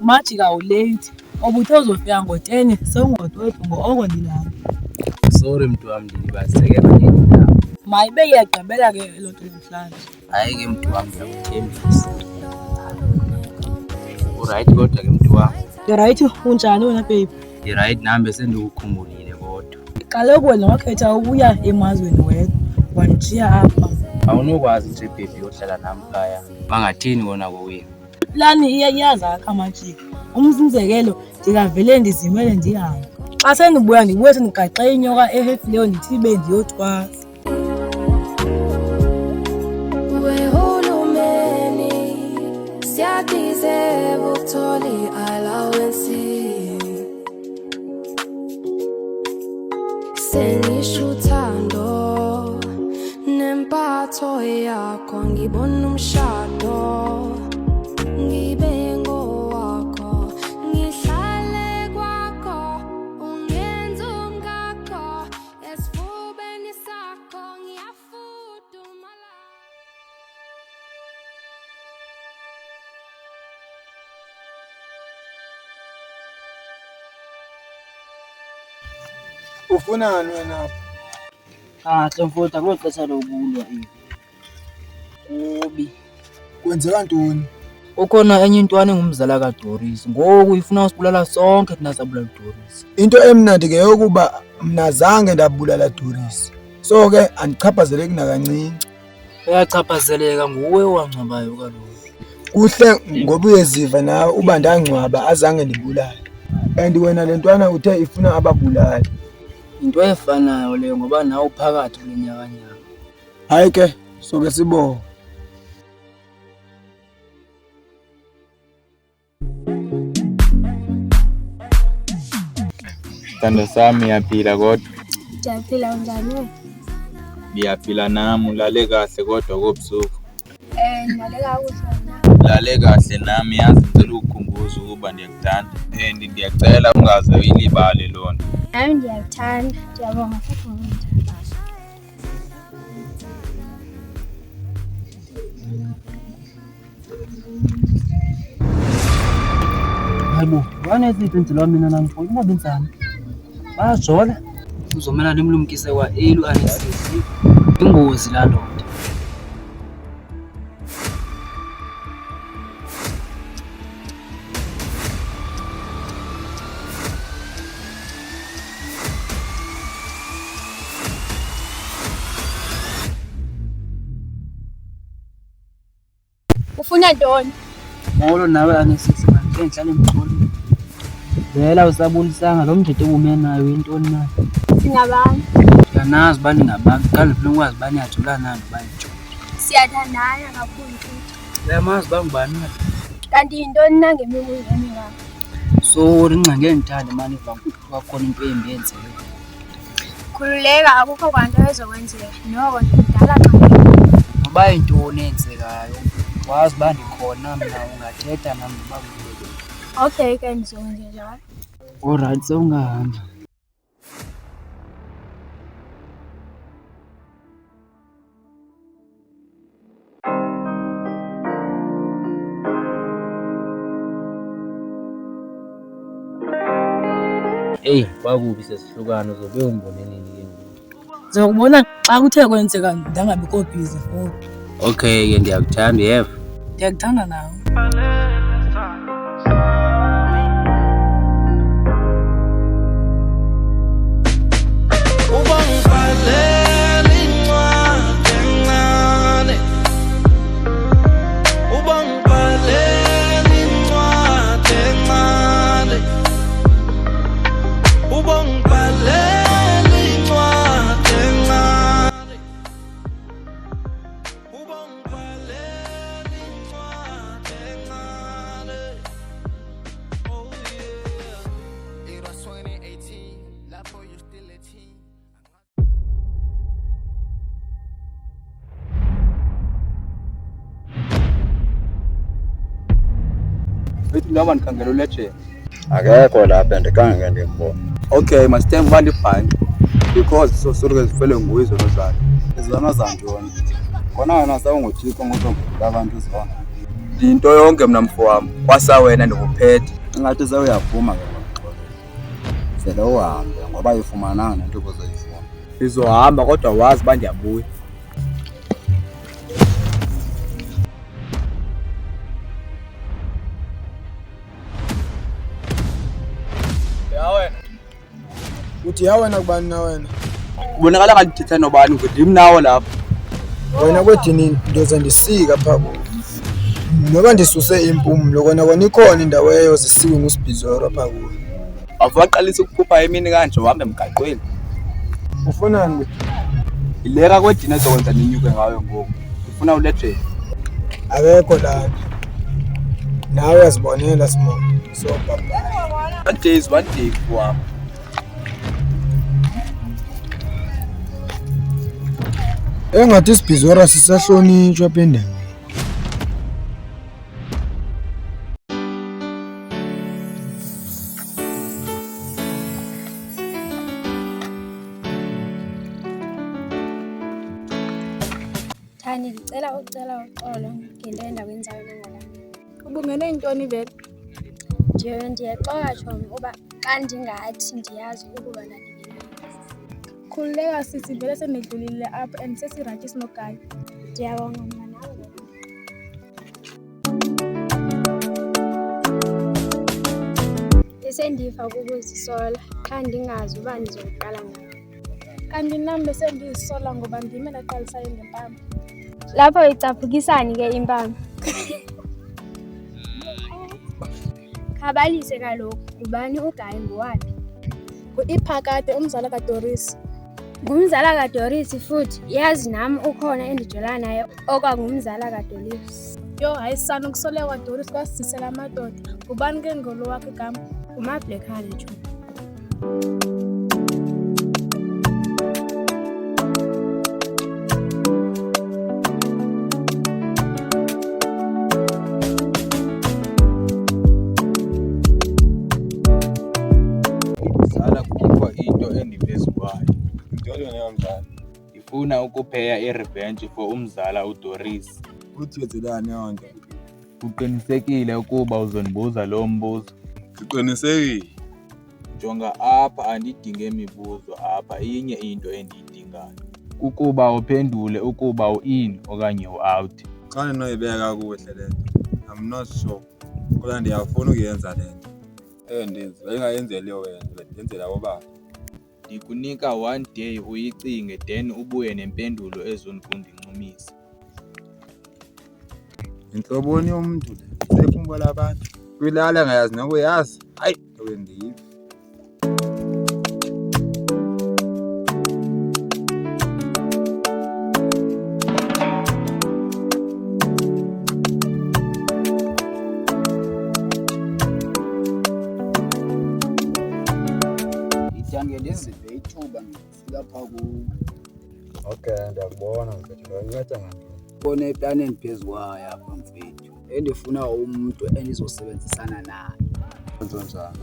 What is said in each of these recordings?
majika ulate obuthe uzofika ngo-10 sewungodwethu ngo-oko ndilapha. Sorry mntu wam, ndilibazisekela ngenye indawo. Mayibe iyagqibela ke loo nto namhlanje. Hayi ke mntu wam, ndiyakuthembisa. Urayithi kodwa ke mntu wam? Ndirayithi, unjani wena babe? Ndirayithi, nahambe sendikukhumbulile kodwa. Kaloku wena wakhetha ukuya emazweni wedwa wandishiya apha. Awunokwazi nje baby yohlala nam phaya. Bangathini wona kowenu? Iplani iyazakha majika. Umzekelo ndingavele ndizimele ndihambe. Xa sendibuya ndibuye sendigaxe inyoka ehefileyo ndithi ibe ndiyothwasa. Wehulumeni siyadizeba ukuthola i-allowance. Sengisho uthando nempatho yakho, ngibona umshado ngibe ngowakho, ngihlale kwakho ungenza umngakho, esifubeni sakho ngiyafudumala. Ufunani wena? Mfowethu, akho xesha lokulwa eli. Kubi. Kwenzeka ntoni? Ukhona enye intwana engumzala kaDoris. Ngoku ifuna usibulala sonke thina sabulala uDoris. Into emnandi ke yokuba mna zange ndabulala Doris. So ke andichaphazeleki nakancinci. Uyachaphazeleka nguwe owangcwabayo kaloku. Kuhle ngoba uyeziva nawe uba ndangcwaba azange ndibulale. And wena le ntwana uthe ifuna ababulali. Into efanayo leyo ngoba nawe uphakathi kule nyakanyaka. Hayi ke soke sibone. Sithando sami, yaphila kodwa? Ndiyaphila, unjani? Ndiyaphila nami. Ulale kahle kodwa kobusuku? Ngilale kakuhle. Ulale kahle nami, yazi ngicela ukukhumbuza ukuba ndiyakuthanda and ndiyacela ungaze uyilibale loo nto. Nami ndiyakuthanda, ndiyabonga futhi ngokungithanda. Hayibo, waneziphi inzilo mina namfowethu uma benzani? Bayajola. Uzomela nimlumkise kwa-elu anesisi. Ingozi la ndoda. Ufuna ntoni? Molo nawe anesisi manje ngihlala emxholweni. Vela usabulisanga lo mdede obume nayo intoni na? Singabani? Yanazi bani ngabantu kanti ufuna ukwazi bani yajola nani bayijona. Siyathandana kakhulu futhi. Uyamazi bangubani na? Kanti yintoni na ngemibuzweni yakho? Sorry ngicenge ngithande manje kwakhona into embi yenziwe. Khululeka, akukho kwanto ezokwenzeka. Noko ndidala xa. Ngoba intoni eyenzekayo? Wazi uba ndikhona mna ungathetha nami nobabulele. Okay ke ndizokwenza njalo. Alright, sewungahamba. Eyi, kwakubi sesihlukana uzobe umbone nini ke ngoku? Ngizokubona xa kuthe kwenzeka ndangabikho busy futhi. Okay ke ndiyakuthanda yeva. Ndiyakuthanda nawe. Bethi noma nikhangela uLegend? Akekho lapha ndikange ndimbona. Okay, masithembe uba ndibhanki because sosuke zifele nguwe izono zakhe. Izono zantoni? Khona wena sawungothixo ngozoguqula abantu izona. Into yonke mna mfo wami, kwasa wena ndikuphethe. Ingathi sewuyaphuma ke ngokuxolela. Zele uhambe ngoba ayifumananga nento ozoyifuna. Ndizohamba kodwa wazi uba ndiyabuya. Uthi ya wena kubani na wena? Kubonakala ngathi ndithetha nobani ndim nawo lapha. Wena kwedini ndoza ndisika pha. Noba ndisuse impumlo kona ikhona indawo eyozisiwe nguSibhizoro pha kuyo. Awufaqalisa ukukhupha emini kanje uhambe emgaqweni. Ufunani kuthi? Ileka kwedini ezokwenza ninyuke ngayo ngoku. Ufuna ulethe. Akekho lapha. Nawe uyazibonela Simo. So baba. One day wami. Engathi iSibhizoro sisahlonitshwa phinde. Thani, ndicela uxolo ngento endakwenzayo nangalana. Ubungene ntoni vele? Ndiyaxoka tshomi uba xa ndingathi ndiyazi ukuba ndandibini. Khululeka sisi, vele senidlulile apha and sesirathi sinogayi. Ndiyabonga mna nawe. Besendifa kukuzisola xa ndingazi uba ndizoqala ngayo. Kanti nam besendizisola ngoba ndime ndaqalisayo ngempama. Lapho icaphukisani ke impama. Khabalise kaloku, ngubani uGayi, nguwaphi? Iphakade, umzala kaDoris. Ngumzala kaDoris futhi, yazi nam ukhona endijola naye okwangumzala kaDoris. Yo, hayi sana, ukusoleka kwaDoris kwasizisela amadoda. Ngubani ke ngolo wakhe igama? UMablekhane tshomi. Mzala, kukho into endiphezu kwayo. Ntoni leyo mzala? Ndifuna ukupheya i-revenge for umzala uDoris. Uthi wenzelani leyo nto? Uqinisekile ukuba uzondibuza lo mbuzo? Ndiqinisekile. Jonga apha, andidinge mibuzo apha. Inye into endiyidingayo kukuba uphendule ukuba u-in okanye u-out. Xa ndinoyibeka kakuhle le nto, I'm not sure. Kodwa ndiyafuna ukuyenza le nto. Ndenzi, bengayenzeli wena, ndenzela obaba. Ndikunika 1 day uyicinge then ubuye nempendulo ezondincumisa. Intloboni yomntu le, sephumbo labantu. Kwilala engayazi nokuyazi, hayi, ewe ndiyive. Ndityange ndizive ithuba ngifika phaa kuwo. Okay, ndiyakubona mfethu, unceda ngantoni? Khona eplaneni phezu kwayo apha mfethu. Endifuna umntu endizosebenzisana naye. Kwenze njani?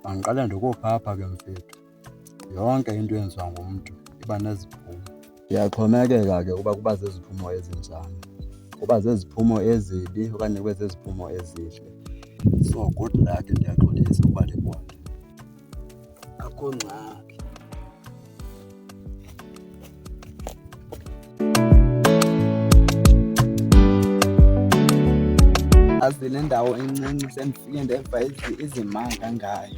Andiqale ndikupha apha ke mfethu. Yonke into eyenziwa ngumntu iba neziphumo. Ndiyaxhomekeka ke uba kuba zeziphumo ezinjani. Kuba zeziphumo ezibi okanye kube zeziphumo ezihle. So good luck, ndiyaxolisa ukuba ndikubona. Akho ngxaki. Azi le ndawo encinci sendifike ndeva izimanga ngayo.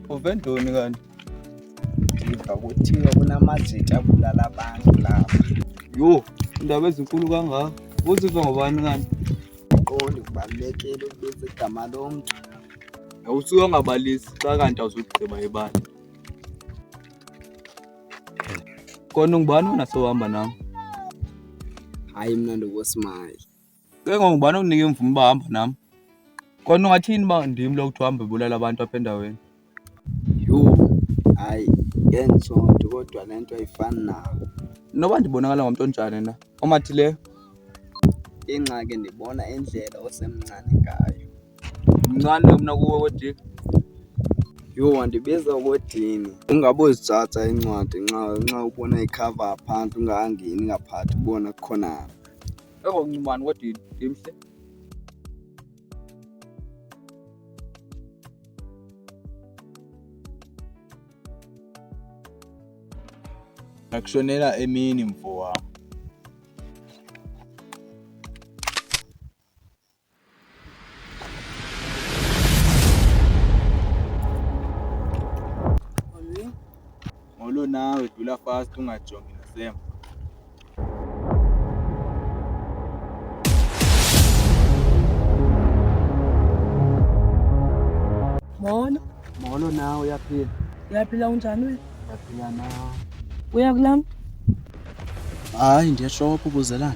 Uve ntoni kanti? Ndiva kuthiwa kunamajita abulala abantu lapha. Yho, indaba ezinkulu kangaka. Uziva ngobani kanti? Qoli kubalulekile ukubiza igama lomntu. Awusuke ungabalisi xa kanti awuzugqiba ibali. Kona ungubani unasohamba nam? Hayi, mna ndikuSimayi. Ke ngongubani ukunike imvume uba hamba nam? Kona ungathini uba ndim lo kuthi uhambe ubulala abantu apha endaweni? Yho, hayi ngeentsondo kodwa le nto ayifani nawo. Noba ndibonakala ngomntu onjani na omathileyo, Ingxaki ndibona indlela osemncane ngayo. mncane mna kuwe wedini. Yho, wandibiza kodini. Ungabozitsatsa incwadi nxa ubona ikhava phantsi ungangeni ngaphakathi ubona kukhona. Ekuncumani wedini ndimhle. Akushonela emini mfo wam. Molo nawe dula fast ungajongi nasemva. Molo nawe, uyaphila? Uyaphila unjani wena? Uyaphila nawe? Uya kulam? Hayi, ndiyashopha ubuzelana.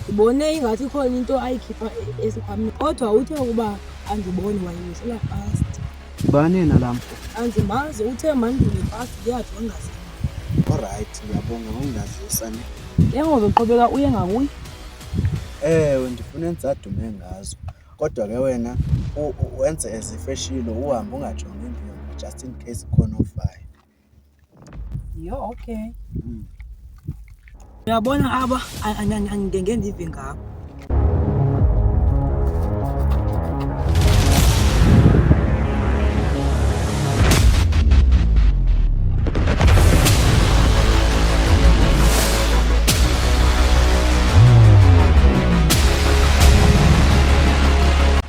Ndibone ingathi ikhona into ayikhipha esikhwameni kodwa uthe ukuba andiboni wayewisela fast. Bani yena laa mfo? Andimazi, uthe mandule fast ndiyathi wangazi. Alright, ngiyabonga ngokungazisa ne. Ke ngoku uqhubeka uye ngakuye? Ewe, ndifuna endizadume ngazo. Kodwa ke wena wenze ezifeshilo uhambe ungajongi impilo just in case khona ofayo. Yo, okay. Uyabona aba angidenge ndive ngabo.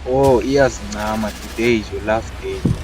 Oh, iyazincama, today is your last day.